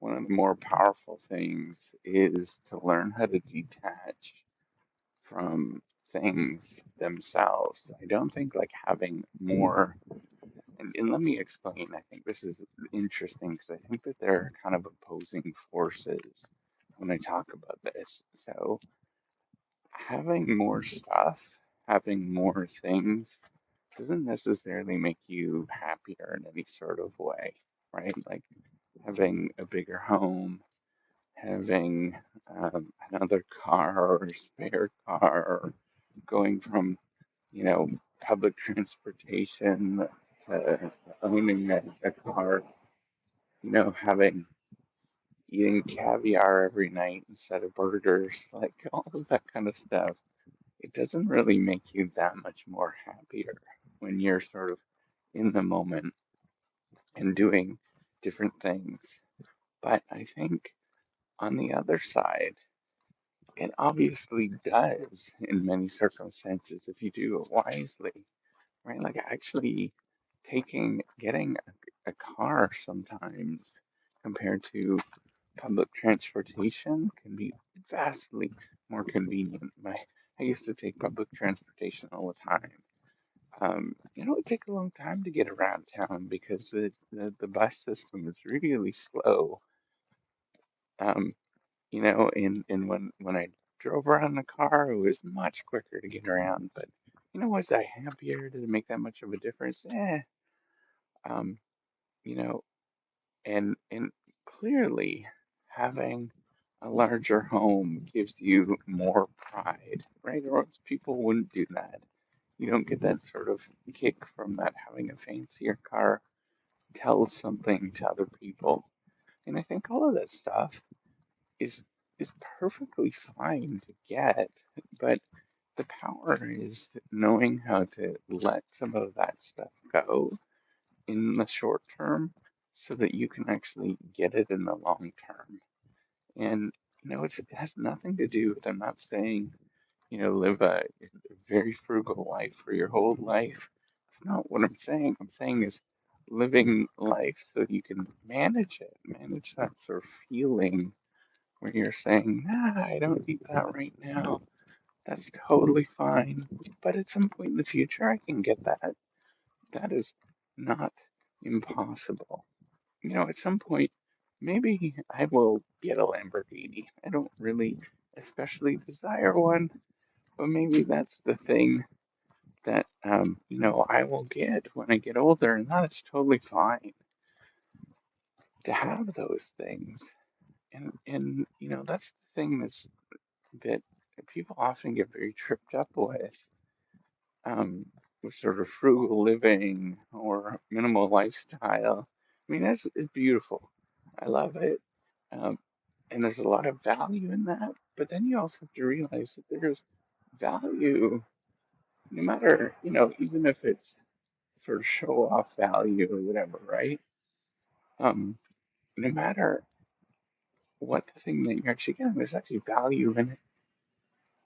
one of the more powerful things is to learn how to detach from things themselves. I don't think like having more, and let me explain. I think this is interesting because I think that they're kind of opposing forces when I talk about this. So having more stuff, having more things doesn't necessarily make you happier in any sort of way, right? Like having a bigger home, having another car or a spare car, or going from, public transportation to owning a car, having eating caviar every night instead of burgers, like all of that kind of stuff. It doesn't really make you that much more happier when you're sort of in the moment and doing different things. But I think on the other side, it obviously does in many circumstances if you do it wisely, right? Like actually getting a car sometimes compared to public transportation can be vastly more convenient. I used to take public transportation all the time. It takes a long time to get around town because the bus system is really slow. Um, and when I drove around in the car, it was much quicker to get around. But was I happier? Did it make that much of a difference? Um, you know, and clearly having a larger home gives you more pride, right? Or else people wouldn't do that. You don't get that sort of kick from that having a fancier car tells something to other people. And I think all of that stuff is is perfectly fine to get, but the power is knowing how to let some of that stuff go in the short term so that you can actually get it in the long term. And it has nothing to do with, I'm not saying, live a very frugal life for your whole life. It's not what I'm saying. I'm saying is living life so you can manage it, manage that sort of feeling where you're saying, nah, I don't need that right now. That's totally fine. But at some point in the future, I can get that. That is not impossible. At some point, maybe I will get a Lamborghini. I don't really especially desire one, but maybe that's the thing that, I will get when I get older, and that is totally fine to have those things. And that's the thing that people often get very tripped up um, with sort of frugal living or minimal lifestyle. I mean, that's it's beautiful. I love it. Um, and there's a lot of value in that. But then you also have to realize that there's value, no matter, even if it's sort of show off value or whatever, right? Um, no matter what the thing that you're actually getting, there's actually value in it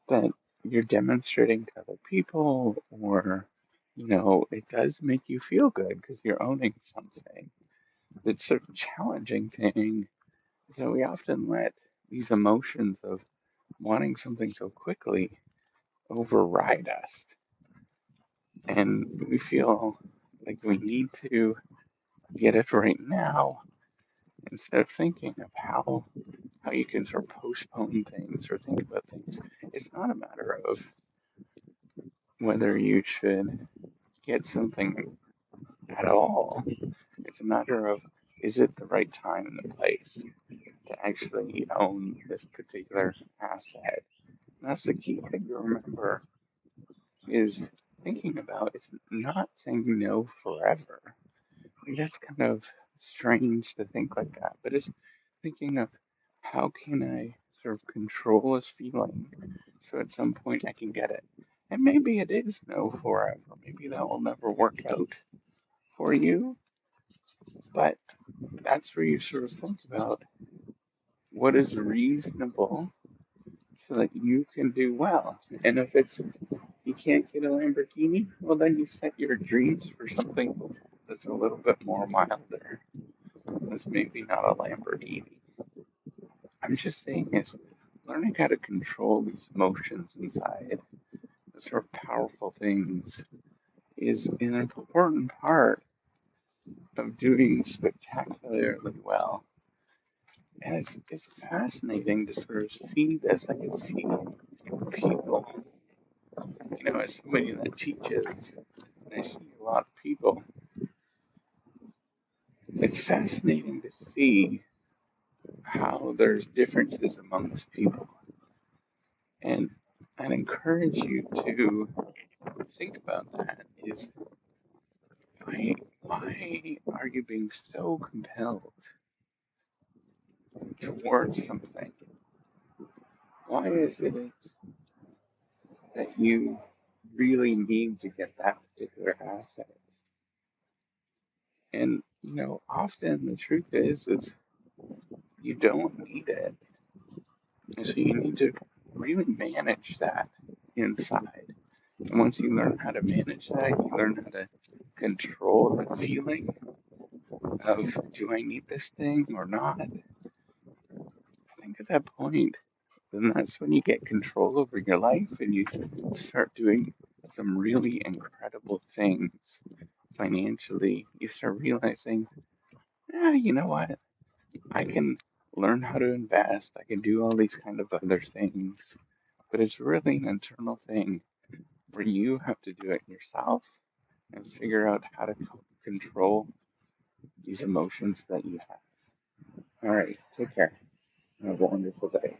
that you're demonstrating to other people, or, it does make you feel good because you're owning something. The sort of challenging thing is that we often let these emotions of wanting something so quickly override us. And we feel like we need to get it right now instead of thinking of how you can sort of postpone things or think about things. It's not a matter of whether you should get something at all. It's a matter of, is it the right time and the place to actually own this particular asset? And that's the key thing to remember is thinking about is not saying no forever. Like, that's kind of strange to think like that, but it's thinking of how can I sort of control this feeling so at some point I can get it. And maybe it is no forever. Maybe that will never work out for you, but that's where you sort of think about what is reasonable so that you can do well. And if it's you can't get a Lamborghini, well then you set your dreams for something that's a little bit more milder. That's maybe not a Lamborghini. I'm just saying is learning how to control these emotions inside, the sort of powerful things, is an important part of doing spectacularly well. And it's fascinating to sort of see this. I can see people, as somebody that teaches, and I see a lot of people. It's fascinating to see how there's differences amongst people. And I'd encourage you to think about that is why are you being so compelled towards something? Why is it that you really need to get that particular asset? And often the truth is you don't need it. And so you need to really manage that inside. And once you learn how to manage that, you learn how to control the feeling of do I need this thing or not? I think at that point, then that's when you get control over your life and you start doing some really incredible things financially. You start realizing, you know what? I can learn how to invest. I can do all these kind of other things. But it's really an internal thing where you have to do it yourself and figure out how to control these emotions that you have. All right, take care. Have a wonderful day.